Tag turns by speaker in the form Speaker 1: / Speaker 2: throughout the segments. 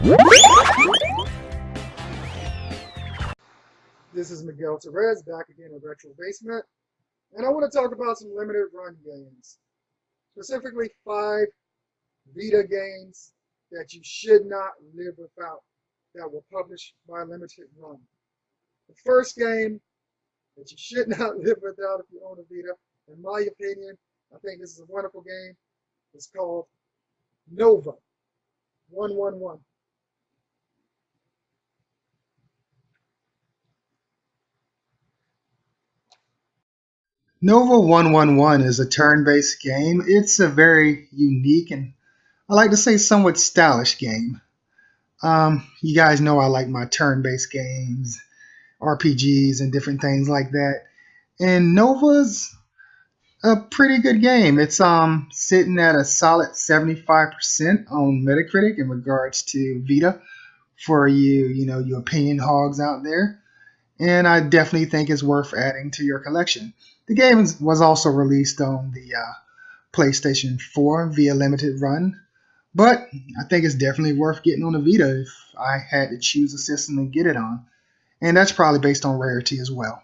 Speaker 1: This is Miguel Torres back again in Retro Basement, and I want to talk about some limited run games, specifically 5 Vita games that you should not live without that were published by Limited Run. The first game that you should not live without if you own a Vita, in my opinion, I think this is a wonderful game. It's called Nova 111.
Speaker 2: Nova 111 is a turn-based game. It's a very unique and I like to say somewhat stylish game. You guys know I like my turn-based games, RPGs, and different things like that. And Nova's a pretty good game. It's sitting at a solid 75% on Metacritic in regards to Vita for you opinion hogs out there. And I definitely think it's worth adding to your collection. The game was also released on the PlayStation 4 via limited run, but I think it's definitely worth getting on the Vita if I had to choose a system to get it on. And that's probably based on rarity as well.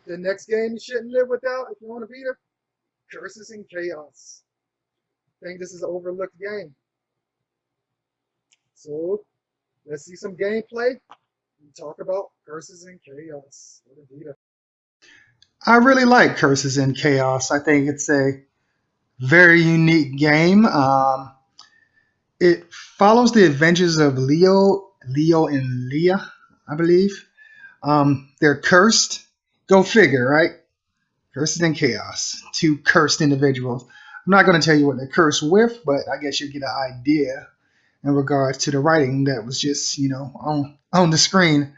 Speaker 1: The next game you shouldn't live without if you own a Vita, Curses and Chaos. I think this is an overlooked game. So let's see some gameplay and talk about Curses and Chaos for the Vita.
Speaker 2: I really like Curses and Chaos. I think it's a very unique game. It follows the adventures of Leo and Leah, I believe. They're cursed. Go figure, right? Curses and Chaos. Two cursed individuals. I'm not going to tell you what they're cursed with, but I guess you get an idea in regards to the writing that was just, on the screen.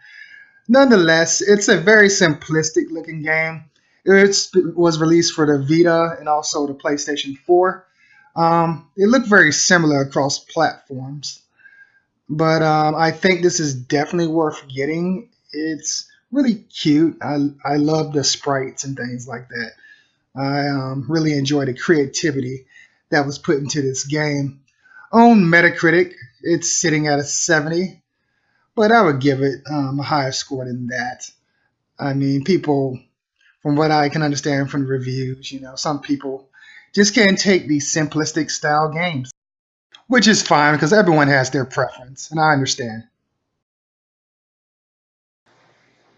Speaker 2: Nonetheless, it's a very simplistic looking game. It was released for the Vita and also the PlayStation 4. It looked very similar across platforms, but I think this is definitely worth getting. It's really cute. I love the sprites and things like that. I really enjoy the creativity that was put into this game. On Metacritic, it's sitting at a 70, but I would give it a higher score than that. I mean, people, from what I can understand from the reviews, some people just can't take these simplistic style games, which is fine because everyone has their preference, and I understand.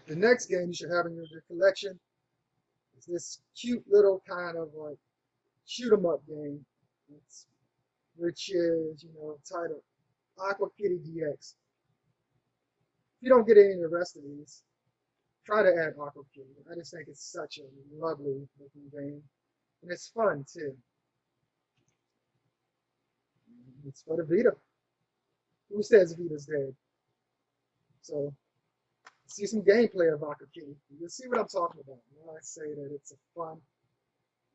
Speaker 1: The next game you should have in your collection is this cute little kind of like shoot 'em up game. It's, which is, titled Aqua Kitty DX. If you don't get any of the rest of these, try to add Aqua Kitty. I just think it's such a lovely looking game. And it's fun too. It's for the Vita. Who says Vita's dead? So see some gameplay of Aqua Kitty. You'll see what I'm talking about. When I say that it's a fun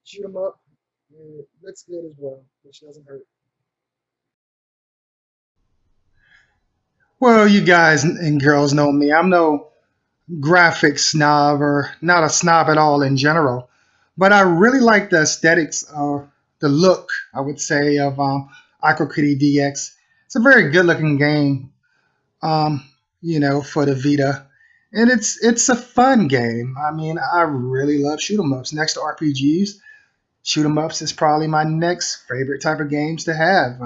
Speaker 1: shoot 'em up, and it looks good as well, which doesn't hurt.
Speaker 2: Well, you guys and girls know me. I'm no graphic snob or not a snob at all in general, but I really like the aesthetics or the look, I would say, of Aqua Kitty DX. It's a very good looking game, um, for the Vita. And it's a fun game. I mean, I really love shoot 'em ups. Next to RPGs, shoot 'em ups is probably my next favorite type of games to have.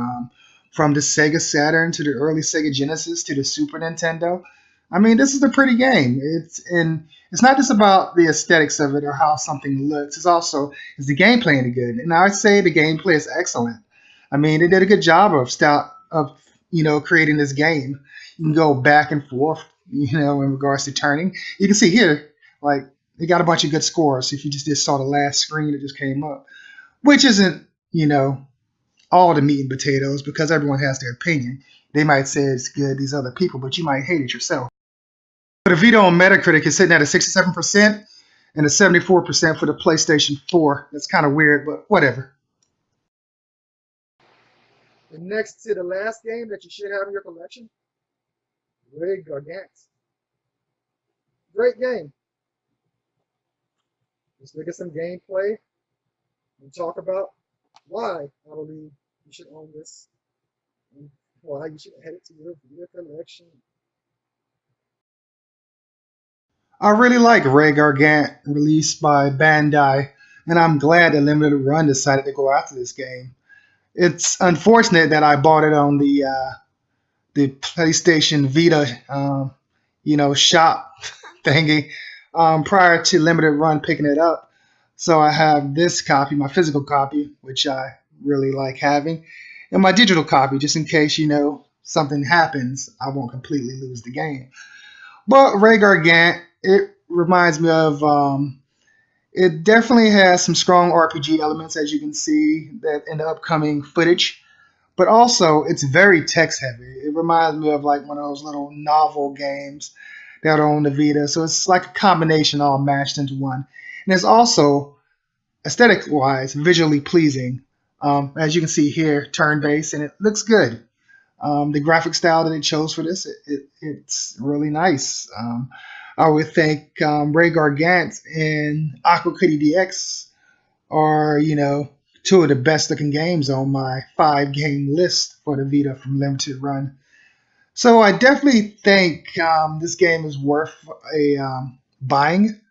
Speaker 2: From the Sega Saturn to the early Sega Genesis to the Super Nintendo. I mean, this is a pretty game. It's not just about the aesthetics of it or how something looks. It's also is the gameplay any good? And I would say the gameplay is excellent. I mean, they did a good job of creating this game. You can go back and forth, in regards to turning. You can see here, like they got a bunch of good scores. If you just saw the last screen that just came up, which isn't, all the meat and potatoes because everyone has their opinion. They might say it's good, these other people, but you might hate it yourself. But the Vita on Metacritic is sitting at a 67% and a 74% for the PlayStation 4. That's kind of weird, but whatever.
Speaker 1: The next to the last game that you should have in your collection, Gargant. Great game. Let's look at some gameplay and talk about why I believe you should own this And why you should add it to your Vita collection.
Speaker 2: I really like Ray Gargant, released by Bandai, and I'm glad that Limited Run decided to go after this game. It's unfortunate that I bought it on the PlayStation Vita, shop thingy, prior to Limited Run picking it up. So I have this copy, my physical copy, which I really like having, and my digital copy, just in case something happens, I won't completely lose the game. But Ray Gargant, it reminds me of. It definitely has some strong RPG elements, as you can see that in the upcoming footage. But also, it's very text heavy. It reminds me of like one of those little novel games that are on the Vita. So it's like a combination all mashed into one. And it's also aesthetic wise visually pleasing. As you can see here, turn based, and it looks good. The graphic style that it chose for this, it's really nice. I would think Ray Gargant and Aqua Kitty DX are, two of the best looking games on my 5 game list for the Vita from Limited Run. So I definitely think this game is worth a buying.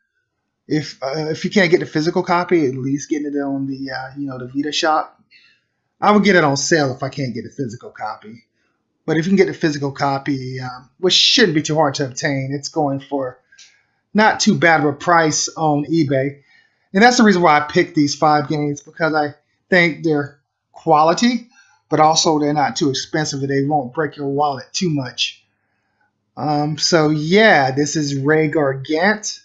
Speaker 2: If you can't get the physical copy, at least getting it on the Vita shop. I would get it on sale if I can't get the physical copy. But if you can get the physical copy, which shouldn't be too hard to obtain, it's going for not too bad of a price on eBay. And that's the reason why I picked these 5 games, because I think they're quality, but also they're not too expensive and they won't break your wallet too much. So yeah, this is Ray Gargant.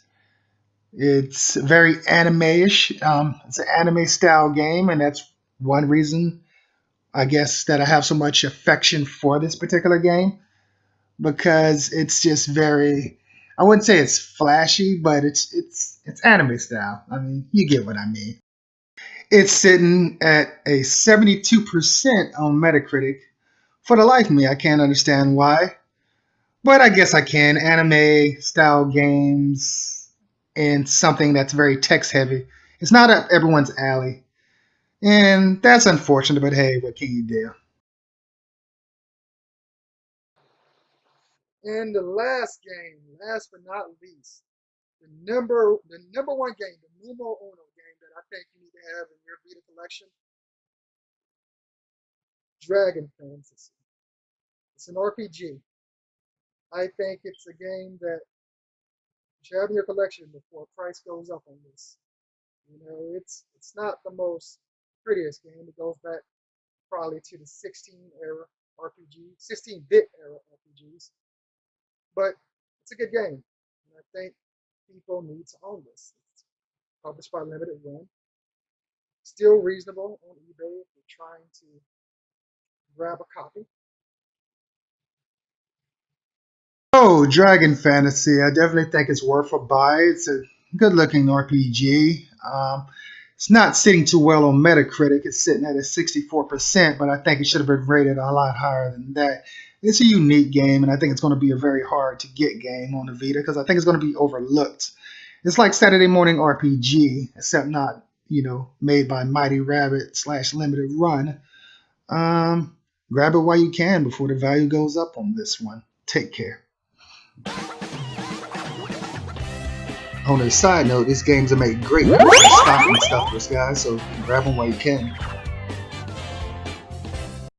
Speaker 2: It's very anime-ish. It's an anime style game, and that's one reason I guess that I have so much affection for this particular game, because it's just very, I wouldn't say it's flashy, but it's anime style. I mean, you get what I mean. It's sitting at a 72% on Metacritic. For the life of me, I can't understand why, but I guess I can. Anime style games and something that's very text heavy. It's not up everyone's alley, and that's unfortunate. But hey, what can you do?
Speaker 1: And the last game, last but not least, the number one game, the numero uno game that I think you need to have in your Vita collection, Dragon Fantasy. It's an RPG. I think it's a game that you should have in your collection before price goes up on this. It's not the most prettiest game. It goes back probably to the 16 era RPG, 16-bit era RPGs, but it's a good game, and I think people need to own this. It's published by Limited Run, still reasonable on eBay if you're trying to grab a copy.
Speaker 2: Oh, Dragon Fantasy. I definitely think it's worth a buy. It's a good looking RPG. It's not sitting too well on Metacritic. It's sitting at a 64%, but I think it should have been rated a lot higher than that. It's a unique game, and I think it's going to be a very hard to get game on the Vita, because I think it's going to be overlooked. It's like Saturday Morning RPG, except not, made by Mighty Rabbit / Limited Run. Grab it while you can before the value goes up on this one. Take care. On a side note, these games are made great stocking stuffers, guys, so grab them while you can.